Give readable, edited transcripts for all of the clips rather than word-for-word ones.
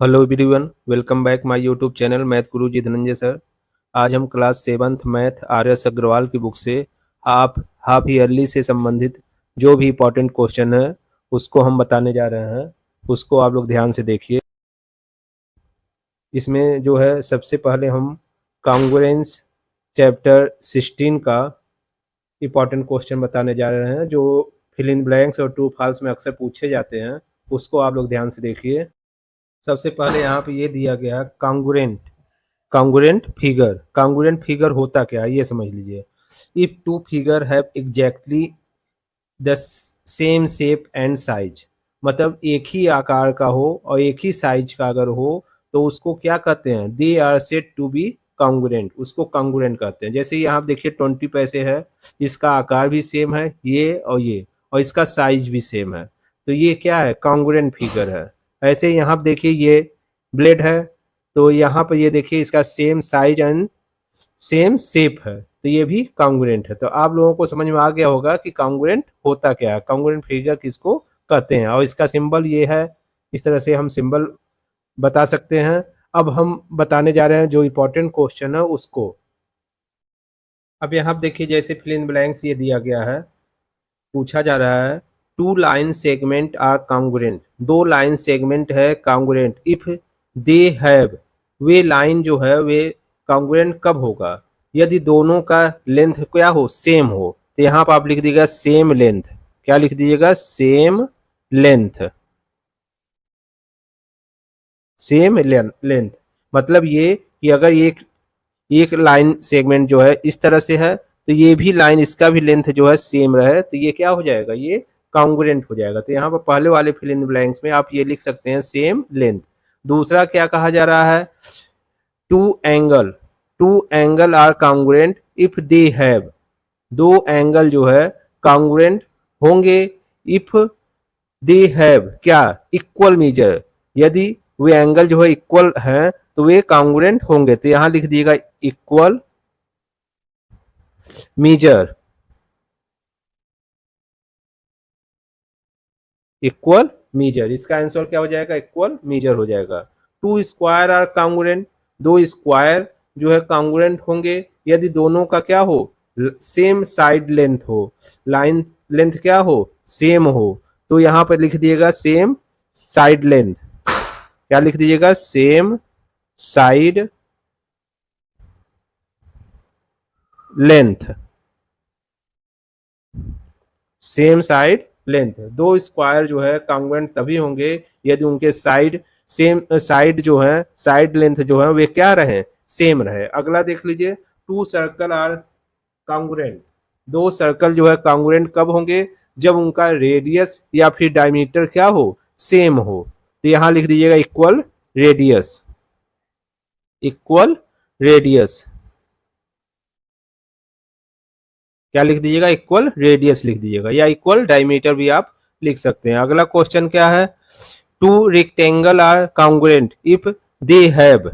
Hello everyone, welcome back my YouTube channel math Guru ji Dhananjay sir. आज हम class 7th math RS. Agarwal की book से half yearly से संबंधित जो भी इंपॉर्टेंट क्वेश्चन है उसको हम बताने जा रहे हैं। उसको आप लोग ध्यान से देखिए। इसमें जो है सबसे पहले हम कॉन्ग्रुएंस चैप्टर 16 का इंपॉर्टेंट क्वेश्चन बताने जा रहे हैं, जो फिल इन ब्लैंक्स और ट्रू फॉल्स में अक्सर पूछे जाते हैं। उसको आप लोग ध्यान से देखिए। सबसे पहले यहाँ पे ये दिया गया कांगुरेंट फिगर होता क्या है ये समझ लीजिए। If two figure have exactly the same shape and size, मतलब एक ही आकार का हो और एक ही साइज का अगर हो तो उसको क्या कहते हैं? They are said to be congruent. उसको कांगुरेंट कहते हैं। जैसे यहाँ आप देखिए 20 पैसे है, इसका आकार भी सेम है ये, और इसका साइज भी सेम है, तो ये क्या है? कांगुरेंट फिगर है। ऐसे यहाँ आप देखिए ये ब्लेड है, तो यहाँ पर ये देखिए इसका same size and same shape है, तो ये भी कांग्रुएंट है। तो आप लोगों को समझ में आ गया होगा कि कांग्रुएंट होता क्या है, कांग्रुएंट फिगर किसको कहते हैं, और इसका सिंबल ये है। इस तरह से हम सिंबल बता सकते हैं। अब हम बताने जा रहे हैं जो इम्पोर्टेंट क्वेश्चन है उसको। अब यहाँ आप देखिए, जैसे फिल इन ब्लैंक्स ये दिया गया है, पूछा जा रहा है two line segment are congruent. दो लाइन सेगमेंट है कांग्रुएंट इफ दे हैव, वे लाइन जो है वे कांग्रुएंट कब होगा? यदि दोनों का लेंथ क्या हो? सेम हो। तो यहाँ पर आप लिख दीजिएगा सेम लेंथ। क्या लिख दीजिएगा? Same length. सेम लेंथ मतलब ये कि अगर एक लाइन सेगमेंट जो है इस तरह से है, तो ये भी लाइन इसका भी लेंथ जो है सेम रहे, तो ये क्या हो जाएगा? ये कांग्रुएंट हो जाएगा। तो यहाँ पर पहले वाले फिल इन ब्लैंक्स में आप ये लिख सकते हैं सेम लेंथ। दूसरा क्या कहा जा रहा है? Two angle are congruent if they have, दो एंगल जो है कांग्रुएंट होंगे इफ दे हैव क्या? Equal measure. यदि वे एंगल जो है इक्वल हैं तो वे कांग्रुएंट होंगे। तो यहां लिख दिएगा इक्वल मेजर। इक्वल मेजर, इसका आंसर क्या हो जाएगा? इक्वल मेजर हो जाएगा। टू स्क्वायर आर कांग्रुएंट, दो स्क्वायर जो है कांग्रुएंट होंगे यदि दोनों का क्या हो? सेम साइड लेंथ हो, लाइन लेंथ क्या हो? सेम हो। तो यहां पर लिख दिएगा सेम साइड लेंथ। क्या लिख दीजिएगा? Same side length. Same side length. दो स्क्वायर जो है कांग्रुएंट तभी होंगे यदि उनके साइड सेम साइड जो है साइड लेंथ जो है वे क्या रहे? सेम रहे। अगला देख लीजिए, टू सर्कल आर कांग्रुएंट। दो सर्कल जो है कांग्रुएंट कब होंगे? जब उनका रेडियस या फिर डायमीटर क्या हो? सेम हो। तो यहां लिख दीजिएगा इक्वल रेडियस। Equal radius. क्या लिख दीजिएगा? इक्वल रेडियस लिख दीजिएगा, या इक्वल डायमीटर भी आप लिख सकते हैं। अगला क्वेश्चन क्या है? Two rectangle are congruent if they have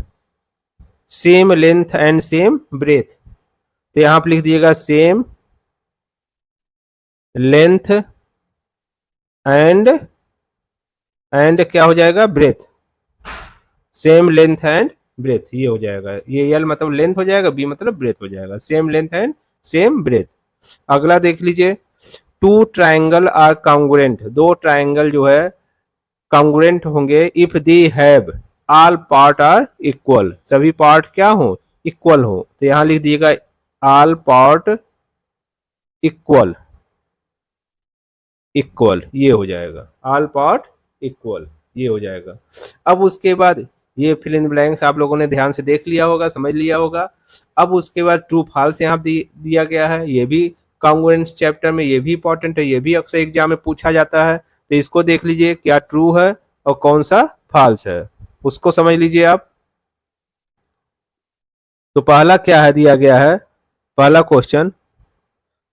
same length and same breadth. तो यहां आप लिख दीजिएगा सेम लेंथ एंड क्या हो जाएगा? Breadth. Same length and breadth ये हो जाएगा। ये एल मतलब लेंथ हो जाएगा, बी मतलब ब्रेथ हो जाएगा। Same length and same breadth. अगला देख लीजिए, टू ट्राइंगल आर कांग्रुएंट। दो ट्राइंगल जो है कांग्रुएंट होंगे if they have all part are equal. सभी पार्ट क्या हो? इक्वल हो। तो यहां लिख दिएगा ऑल पार्ट इक्वल। इक्वल ये हो जाएगा। ऑल पार्ट इक्वल ये हो जाएगा। अब उसके बाद ये फिल इन ब्लैंक्स आप लोगों ने ध्यान से देख लिया होगा, समझ लिया होगा। अब उसके बाद ट्रू फॉल्स यहाँ दिया गया है। ये भी कांग्रुएंस चैप्टर में ये भी इंपॉर्टेंट है, ये भी अक्सर एग्जाम में पूछा जाता है। तो इसको देख लीजिए क्या ट्रू है और कौन सा फॉल्स है, उसको समझ लीजिए आप। तो पहला क्या है दिया गया है? पहला question,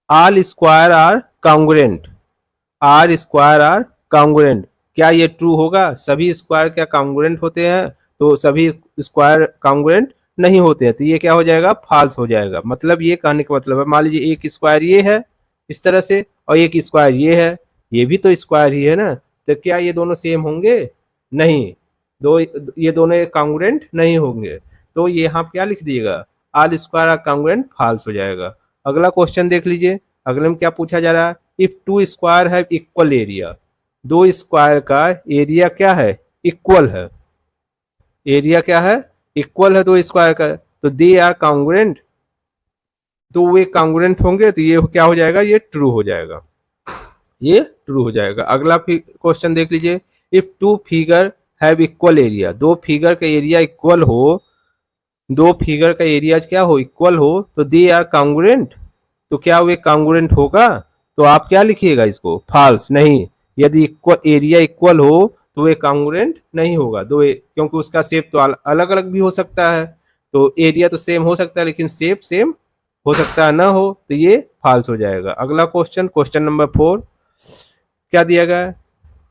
all square are congruent. Are square are congruent, क्या ये ट्रू होगा? सभी स्क्वायर क्या कांग्रुएंट होते हैं? तो सभी स्क्वायर कांग्रुएंट नहीं होते हैं, तो ये क्या हो जाएगा? फॉल्स हो जाएगा। मतलब ये कहने का मतलब है, मान लीजिए एक स्क्वायर ये है इस तरह से और एक स्क्वायर ये है, ये भी तो स्क्वायर ही है ना, तो क्या ये दोनों सेम होंगे? नहीं। दो ये दोनों कांग्रुएंट नहीं होंगे, तो ये यहाँ क्या लिख दीजिएगा, all square are congruent false हो जाएगा। अगला क्वेश्चन देख लीजिए, अगले में क्या पूछा जा रहा है, if to square have equal area, दो स्क्वायर का एरिया क्या है, इक्वल है, एरिया क्या है, इक्वल है दो स्क्वायर का, तो दे आर कांग्रुएंट, तो वे कांग्रुएंट होंगे, तो ये क्या हो जाएगा, ये ट्रू हो जाएगा, ये ट्रू हो जाएगा। अगला क्वेश्चन देख लीजिए, if two figure have equal area, दो फिगर का एरिया इक्वल हो, दो फिगर का एरिया क्या हो, इक्वल हो, तो दे आर कांग्रुएंट, तो क्या वे कांग्रुएंट होगा, तो आप क्या लिखिएगा इसको, फॉल्स, नहीं, यदि इक्वल एरिया इक्वल हो तो वे कांग्रुएंट नहीं होगा, क्योंकि उसका शेप तो अलग अलग भी हो सकता है, तो एरिया तो सेम हो सकता है लेकिन शेप सेम हो सकता है ना हो, तो ये फॉल्स हो जाएगा। अगला क्वेश्चन, क्वेश्चन नंबर 4, क्या दिया गया है,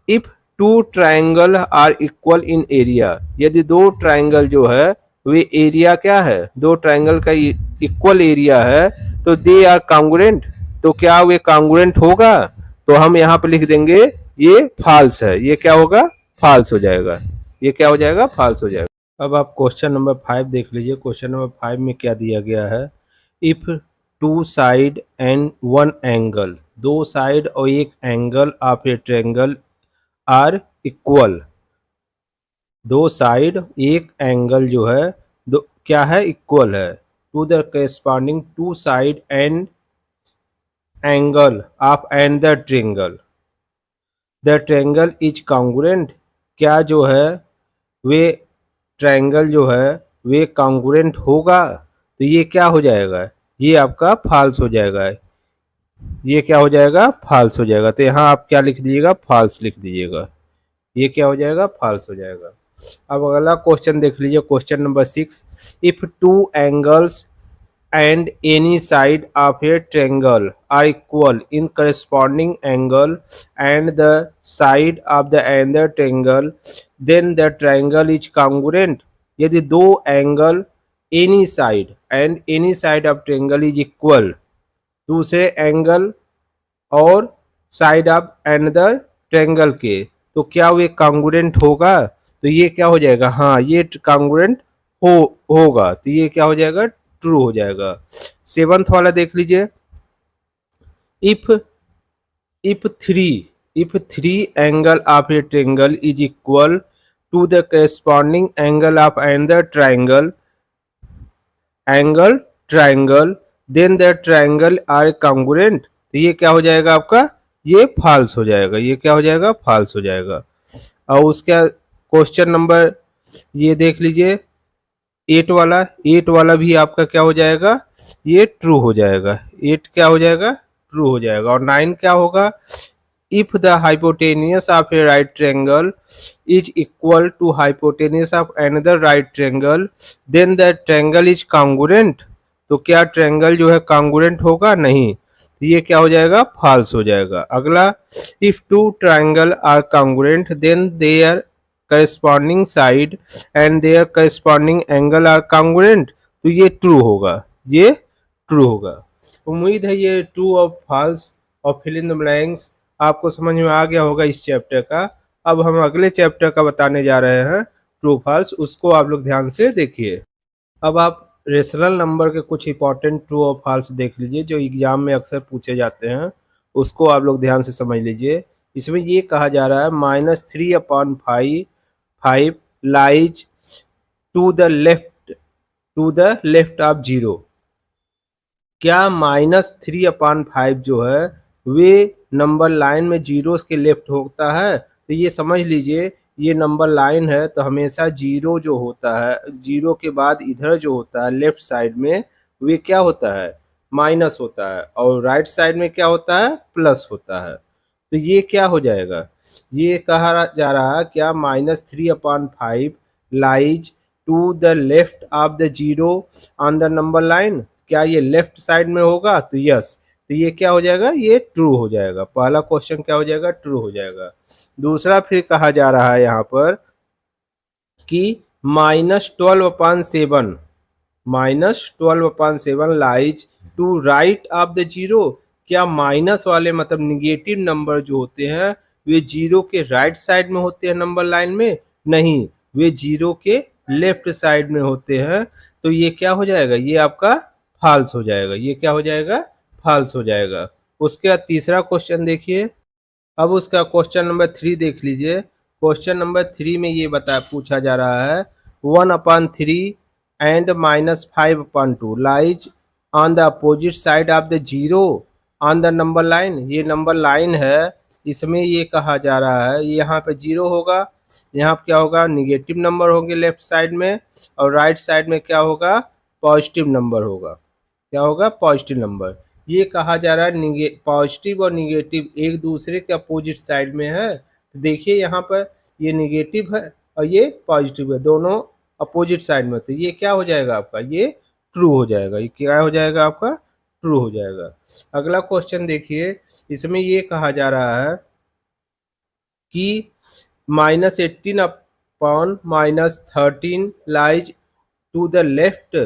if two triangle are equal in area, यदि दो ट्राइंगल जो है वे एरिया क्या है, दो ट्राइंगल का इक्वल एरिया है, तो दे आर कांग्रुएंट, तो क्या वे कांग्रुएंट होगा, तो हम यहाँ पे लिख देंगे ये फॉल्स है, ये क्या होगा, फॉल्स हो जाएगा, ये क्या हो जाएगा, फॉल्स हो जाएगा। अब आप क्वेश्चन नंबर 5 देख लीजिए, क्वेश्चन नंबर 5 में क्या दिया गया है, if two side and one angle, दो साइड और एक angle of a triangle are equal, दो साइड एक एंगल जो है दो क्या है, इक्वल है, to the corresponding two side and angle of and the triangle, the triangle is congruent, क्या जो है वे ट्रायंगल जो है वे कांग्रुएंट होगा, तो ये क्या हो जाएगा, ये आपका फॉल्स हो जाएगा, ये क्या हो जाएगा, फॉल्स हो जाएगा, तो यहाँ आप क्या लिख दीजिएगा, फॉल्स लिख दीजिएगा, ये क्या हो जाएगा, फॉल्स हो जाएगा। अब अगला क्वेश्चन देख लीजिए, question number 6, if two angles and any side of a triangle are equal in corresponding angle and the side of the other triangle, then the triangle is congruent, यदि दो angle any side and any side of triangle is equal, दूसरे angle और side of another triangle के, तो क्या वे congruent होगा, तो ये क्या हो जाएगा, हाँ ये कांग्रुएंट होगा, तो ये क्या हो जाएगा, ट्रू हो जाएगा। 7th वाला देख लीजिए, if three angle of a triangle is equal to the corresponding angle of another triangle then the triangle are congruent, तो ये क्या हो जाएगा आपका, ये फॉल्स हो जाएगा, ये क्या हो जाएगा, फॉल्स हो जाएगा। और उसका क्वेश्चन नंबर ये देख लीजिए 8 वाला भी आपका क्या हो जाएगा, ये ट्रू हो जाएगा, 8 क्या हो जाएगा, ट्रू हो जाएगा। और 9 क्या होगा, if the hypotenuse of a right triangle is equal to hypotenuse of another right triangle then the triangle is congruent, तो क्या ट्रायंगल जो है कांग्रुएंट होगा, नहीं, तो ये क्या हो जाएगा, फॉल्स हो जाएगा। अगला, if two triangle are congruent then their corresponding side and their corresponding angle are congruent, तो ये ट्रू होगा, ये ट्रू होगा। उम्मीद है ये ट्रू और फॉल्स और फिल इन द ब्लैंक्स आपको समझ में आ गया होगा इस चैप्टर का। अब हम अगले चैप्टर का बताने जा रहे हैं, ट्रू फॉल्स, उसको आप लोग ध्यान से देखिए। अब आप रेशनल नंबर के कुछ इंपॉर्टेंट ट्रू और फॉल्स देख लीजिए जो एग्जाम में अक्सर पूछे जाते हैं, उसको आप लोग ध्यान से समझ लीजिए। इसमें ये कहा जा रहा है -3/5 lies to the left of 0, क्या -3/5 जो है वे नंबर लाइन में जीरोस के लेफ्ट होता है, तो ये समझ लीजिए ये नंबर लाइन है, तो हमेशा जीरो जो होता है, जीरो के बाद इधर जो होता है लेफ्ट साइड में वे क्या होता है, माइनस होता है, और राइट साइड में क्या होता है, प्लस होता है, तो ये क्या हो जाएगा, ये कहा जा रहा है क्या -3/5 lies to the left of the 0 on the number line, क्या ये लेफ्ट साइड में होगा, तो यस, तो ये क्या हो जाएगा, ये ट्रू हो जाएगा। पहला क्वेश्चन क्या हो जाएगा, ट्रू हो जाएगा। दूसरा फिर कहा जा रहा है यहाँ पर कि -12/7 lies to right of the 0, क्या माइनस वाले मतलब निगेटिव नंबर जो होते हैं वे 0 के राइट साइड में होते हैं नंबर लाइन में, नहीं, वे जीरो के लेफ्ट साइड में होते हैं, तो ये क्या हो जाएगा, ये आपका फॉल्स हो जाएगा, ये क्या हो जाएगा, फॉल्स हो जाएगा। उसके बाद तीसरा क्वेश्चन देखिए। अब उसका क्वेश्चन नंबर 3 देख लीजिए। क्वेश्चन नंबर 3 में ये पूछा जा रहा है 1/3 and -5/2 lies on the opposite side of the zero on the number line. ये नंबर लाइन है, इसमें ये कहा जा रहा है यहाँ पे जीरो होगा, यहाँ पे क्या होगा, निगेटिव नंबर होंगे लेफ्ट साइड में, और राइट साइड में क्या होगा, पॉजिटिव नंबर होगा। क्या होगा, पॉजिटिव नंबर। ये कहा जा रहा है पॉजिटिव और निगेटिव एक दूसरे के अपोजिट साइड में है। तो देखिए यहाँ पर ये निगेटिव है और ये पॉजिटिव है, दोनों अपोजिट साइड में, तो ये क्या हो जाएगा आपका, ये ट्रू हो जाएगा। ये क्या हो जाएगा आपका, ट्रू हो जाएगा। अगला क्वेश्चन देखिए, इसमें ये कहा जा रहा है कि -18/-13 lies to the left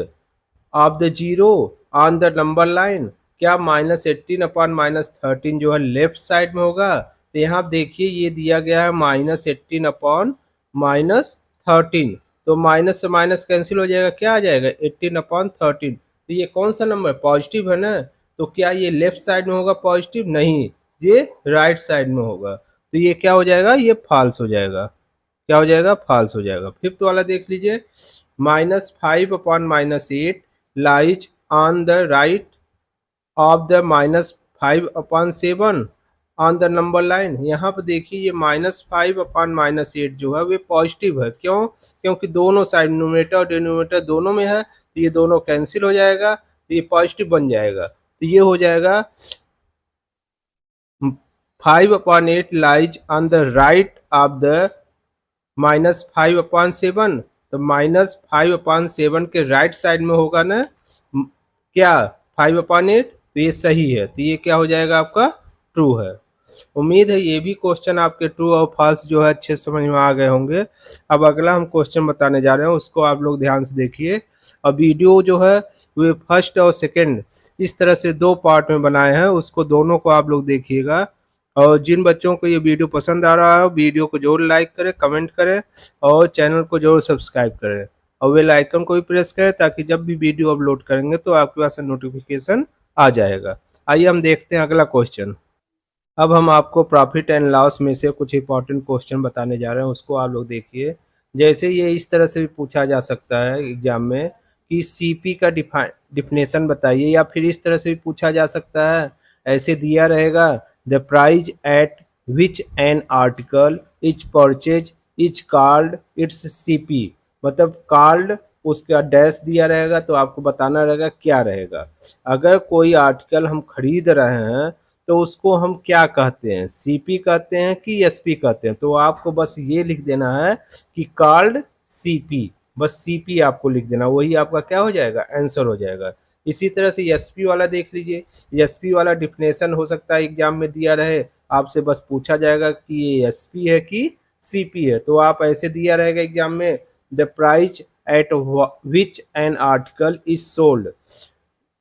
of the zero on the number line. क्या -18/-13 जो है लेफ्ट साइड में होगा, तो यहाँ आप देखिए ये दिया गया है -18/-13, तो माइनस से माइनस कैंसिल हो जाएगा, क्या आ जाएगा 18/13। तो ये कौन सा नंबर, पॉजिटिव है ना, तो क्या ये लेफ्ट साइड में होगा पॉजिटिव, नहीं, ये राइट साइड में होगा, तो ये क्या हो जाएगा, ये फॉल्स हो जाएगा। क्या हो जाएगा, फॉल्स हो जाएगा। फिफ्थ वाला देख लीजिए, -5/-8 lies on the right of the -5/7 on the number line. यहाँ पर देखिए ये -5/-8 जो है वे पॉजिटिव है, क्यों, क्योंकि दोनों साइड न्यूमरेटर और डिनोमिनेटर दोनों में है, तो ये दोनों कैंसिल हो जाएगा, तो ये पॉजिटिव बन जाएगा, तो ये हो जाएगा 5/8 lies on the right of the -5/7, तो -5/7 के राइट साइड में होगा ना क्या 5/8, तो ये सही है, तो ये क्या हो जाएगा आपका, ट्रू है। उम्मीद है ये भी क्वेश्चन आपके ट्रू और फॉल्स जो है अच्छे समझ में आ गए होंगे। अब अगला हम क्वेश्चन बताने जा रहे हैं, उसको आप लोग ध्यान से देखिए। और वीडियो जो है वे फर्स्ट और सेकंड इस तरह से दो पार्ट में बनाए हैं, उसको दोनों को आप लोग देखिएगा। और जिन बच्चों को ये वीडियो पसंद आ रहा है, वीडियो को जरूर लाइक करें, कमेंट करें और चैनल को जरूर सब्सक्राइब करें और बेल आइकन को भी प्रेस करें, ताकि जब भी वीडियो अपलोड करेंगे तो आपके पास नोटिफिकेशन आ जाएगा। आइए हम देखते हैं अगला क्वेश्चन। अब हम आपको प्रॉफिट एंड लॉस में से कुछ इंपॉर्टेंट क्वेश्चन बताने जा रहे हैं, उसको आप लोग देखिए। जैसे ये इस तरह से भी पूछा जा सकता है एग्जाम में कि सीपी का डिफिनेशन बताइए, या फिर इस तरह से भी पूछा जा सकता है, ऐसे दिया रहेगा the price at which an article is purchase is called its CP, मतलब कॉल्ड उसका डैश दिया रहेगा, तो आपको बताना रहेगा क्या रहेगा। अगर कोई आर्टिकल हम खरीद रहे हैं तो उसको हम क्या कहते हैं, सीपी कहते हैं कि एसपी कहते हैं, तो आपको बस ये लिख देना है कि कॉल्ड सीपी, बस सीपी आपको लिख देना, वही आपका क्या हो जाएगा, आंसर हो जाएगा। इसी तरह से एसपी वाला देख लीजिए, एसपी वाला डिफिनेशन हो सकता है एग्जाम में दिया रहे, आपसे बस पूछा जाएगा कि ये एसपी है कि सीपी है, तो आप ऐसे दिया रहेगा एग्जाम में the price at which an article is sold,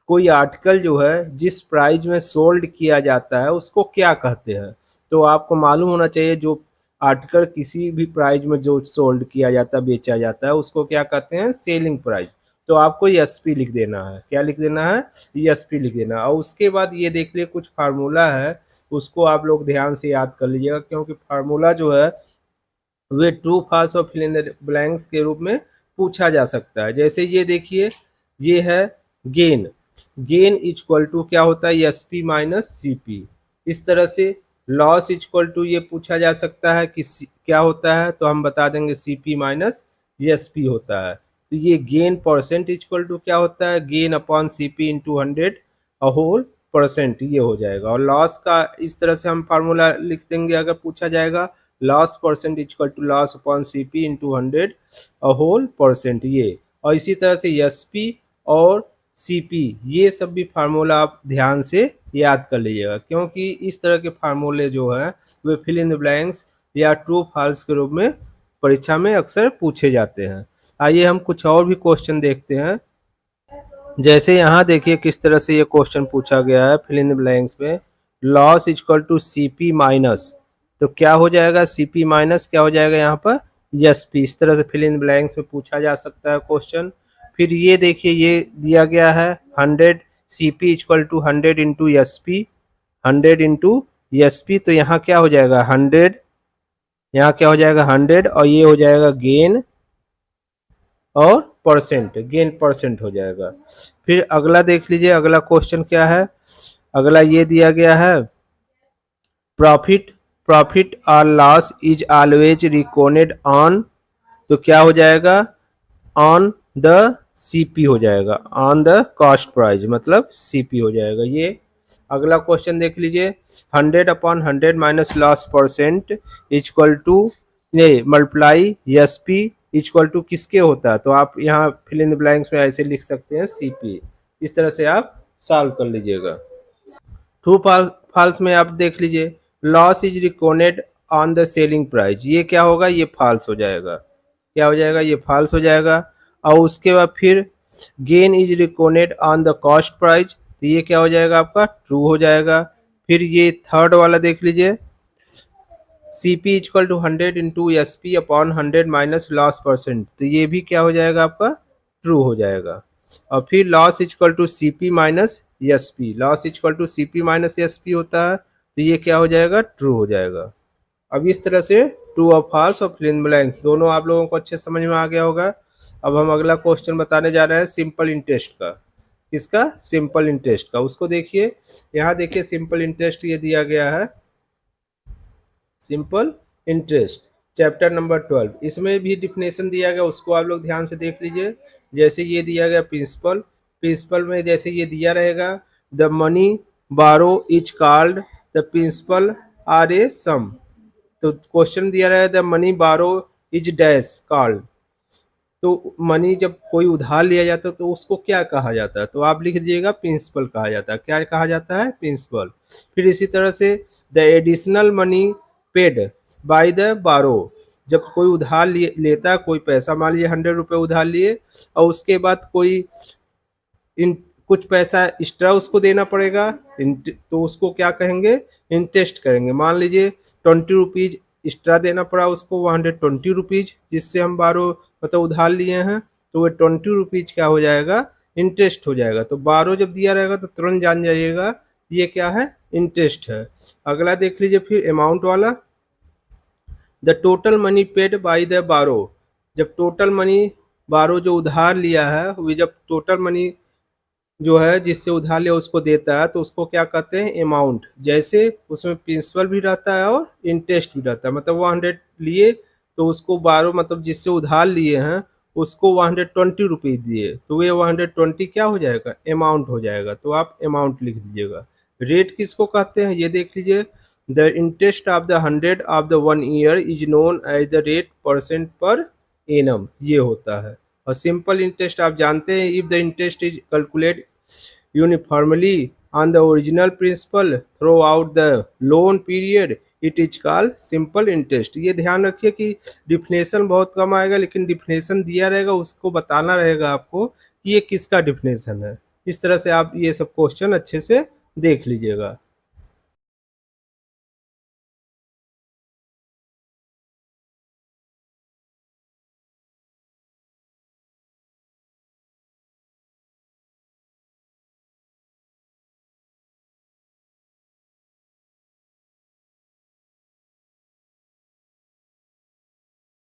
कोई आर्टिकल जो है जिस प्राइस में सोल्ड किया जाता है उसको क्या कहते हैं, तो आपको मालूम होना चाहिए जो आर्टिकल किसी भी प्राइस में जो सोल्ड किया जाता है, बेचा जाता है, उसको क्या कहते हैं, सेलिंग प्राइस। तो आपको एसपी लिख देना है, क्या लिख देना है, एसपी लिख देना है। और उसके बाद ये देख लिए कुछ फार्मूला है, उसको आप लोग ध्यान से याद कर लीजिएगा, क्योंकि फार्मूला जो है वे ट्रू फॉल्स और फिल इन द ब्लैंक्स के रूप में पूछा जा सकता है। जैसे ये देखिए, ये है गेन, गेन इक्वल टू क्या होता है, एसपी माइनस सीपी। इस तरह से लॉस इक्वल टू ये पूछा जा सकता है कि क्या होता है, तो हम बता देंगे सीपी माइनस एसपी होता है। तो ये गेन परसेंट इक्वल टू क्या होता है, gain upon CP into 100 whole percent, ये हो जाएगा। और लॉस का इस तरह से हम फार्मूला लिख देंगे, अगर पूछा जाएगा loss percent equal to loss upon CP into 100 whole percent, ये। और इसी तरह से एसपी और सीपी, ये सब भी फार्मूला आप ध्यान से याद कर लीजिएगा, क्योंकि इस तरह के फार्मूले जो है वे फिल इन द ब्लैंक्स या ट्रू फॉल्स के रूप में परीक्षा में अक्सर पूछे जाते हैं। आइए हम कुछ और भी क्वेश्चन देखते हैं। जैसे यहाँ देखिए किस तरह से ये क्वेश्चन पूछा गया है फिल इन द ब्लैंक्स में, loss equal to CP minus, तो क्या हो जाएगा, सीपी माइनस क्या हो जाएगा यहाँ पर यस पी, इस तरह से फिल इन ब्लैंक्स में पूछा जा सकता है क्वेश्चन। फिर ये देखिए ये दिया गया है 100 C P equal to 100 into S P, 100 into S P, तो यहाँ क्या हो जाएगा 100, यहाँ क्या हो जाएगा 100 और ये हो जाएगा गेन और परसेंट, गेन परसेंट हो जाएगा। फिर अगला देख लीजिए, अगला क्वेश्चन क्या है, अगला ये दिया गया है प्रॉफिट, प्रॉफिट और loss is always recorded on, तो क्या हो जाएगा ऑन द सीपी हो जाएगा, ऑन द कॉस्ट प्राइस, मतलब सीपी हो जाएगा ये। अगला क्वेश्चन देख लीजिए 100 upon 100 minus loss percent equal to multiply S P equal to किसके होता है, तो आप यहाँ फिल इन द ब्लैंक्स में ऐसे लिख सकते हैं सीपी। इस तरह से आप सॉल्व कर लीजिएगा। ट्रू फॉल्स में आप देख लीजिए loss is recorded on the selling price, ये क्या होगा, ये फॉल्स हो जाएगा, क्या हो जाएगा, ये फॉल्स हो जाएगा। और उसके बाद फिर gain is recorded on the cost price, तो ये क्या हो जाएगा आपका ट्रू हो जाएगा। फिर ये थर्ड वाला देख लीजिए C P equal to 100 into S P upon 100 minus loss percent, तो ये भी क्या हो जाएगा आपका ट्रू हो जाएगा। और फिर loss equal to C P minus S P, loss equal to C P minus S P होता है, तो ये क्या हो जाएगा ट्रू हो जाएगा। अब इस तरह से ट्रू और फॉल्स और फिल इन ब्लैंक्स दोनों आप लोगों को अच्छे समझ में आ गया होगा। अब हम अगला क्वेश्चन बताने जा रहे हैं सिंपल इंटरेस्ट का, किसका, सिंपल इंटरेस्ट का। उसको देखिए, यहाँ देखिए सिंपल इंटरेस्ट ये दिया गया है, सिंपल इंटरेस्ट चैप्टर नंबर 12, इसमें भी डिफिनेशन दिया गया, उसको आप लोग ध्यान से देख लीजिए। जैसे ये दिया गया प्रिंसिपल, प्रिंसिपल में जैसे ये दिया रहेगा the money borrow is called the principal or a sum, तो क्वेश्चन दिया रहा है the money borrow is dash called, तो मनी जब कोई उधार लिया जाता है तो उसको क्या कहा जाता है, तो आप लिख दीजिएगा प्रिंसिपल कहा जाता है, क्या कहा जाता है प्रिंसिपल। फिर इसी तरह से the additional money paid by the बारो, जब कोई उधार लेता है, कोई पैसा मान लीजिए 100 रुपये उधार लिए और उसके बाद कोई इन कुछ पैसा एक्स्ट्रा उसको देना पड़ेगा, तो उसको क्या कहेंगे इंटरेस्ट करेंगे। मान लीजिए 20 रुपीज एक्स्ट्रा देना पड़ा उसको 120 रुपीज, जिससे हम 12 मतलब उधार लिए हैं, तो वो 20 रुपीज क्या हो जाएगा इंटरेस्ट हो जाएगा। तो 12 जब दिया रहेगा तो तुरंत जान जाइएगा ये क्या है इंटरेस्ट है। अगला देख लीजिए फिर अमाउंट वाला, the total money paid by the बारो, जब टोटल मनी बारो जो उधार लिया है वो जब टोटल मनी जो है जिससे उधार लिया उसको देता है तो उसको क्या कहते हैं अमाउंट। जैसे उसमें प्रिंसिपल भी रहता है और इंटरेस्ट भी रहता है, मतलब वो 100 लिए तो उसको 12 मतलब जिससे उधार लिए हैं उसको 120 रुपीज दिए, तो ये 120 क्या हो जाएगा अमाउंट हो जाएगा, तो आप अमाउंट लिख दीजिएगा। रेट किसको कहते हैं ये देख लीजिए, the interest of the 100 of the 1 year is known as the rate percent per annum, ये होता है। और सिंपल इंटरेस्ट आप जानते हैं if the interest is calculate uniformly on the original principal throughout the loan period it is called simple interest. ये ध्यान रखिए कि डिफिनेशन बहुत कम आएगा, लेकिन डिफिनेशन दिया रहेगा उसको बताना रहेगा आपको कि ये किसका डिफिनेशन है। इस तरह से आप ये सब क्वेश्चन अच्छे से देख लीजिएगा।